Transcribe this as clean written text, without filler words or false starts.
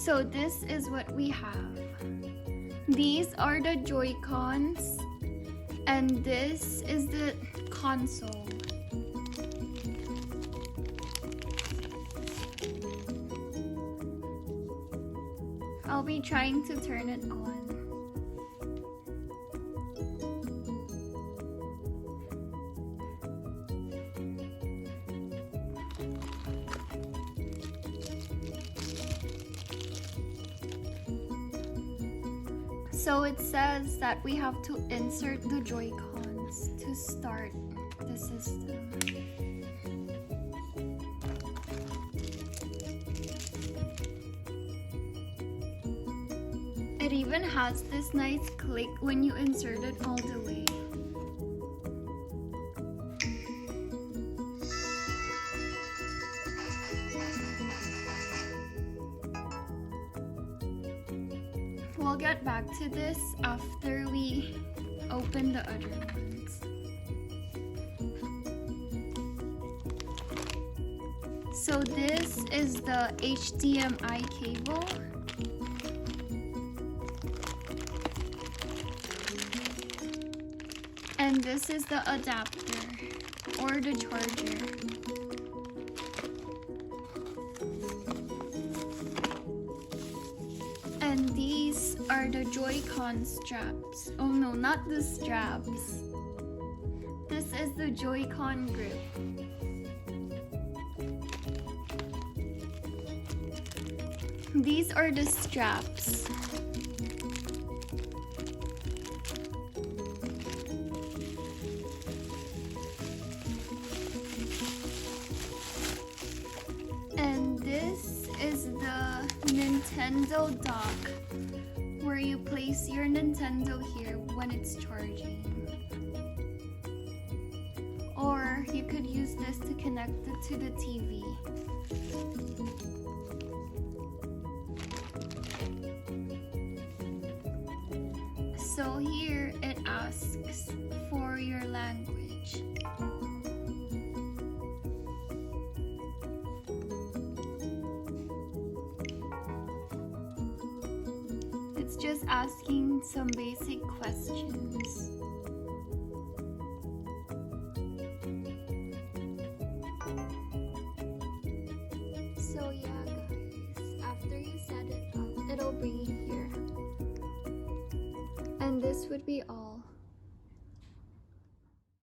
So this is what we have. These are the Joy-Cons, and this is the console. I'll be trying to turn it on. So it says that we have to insert the Joy-Cons to start the system. It even has this nice click when you insert it all the way. We'll get back to this after we open the other ones. So this is the HDMI cable. And this is the adapter or the charger. And these are the Joy-Con straps. Oh no, not the straps. This is the Joy-Con grip. These are the straps. And this is the Nintendo dock, where you place your Nintendo here when it's charging. Or you could use this to connect it to the TV. So here it asks for your language. It's just asking some basic questions. So yeah guys, after you set it up, it'll bring you here. And this would be all.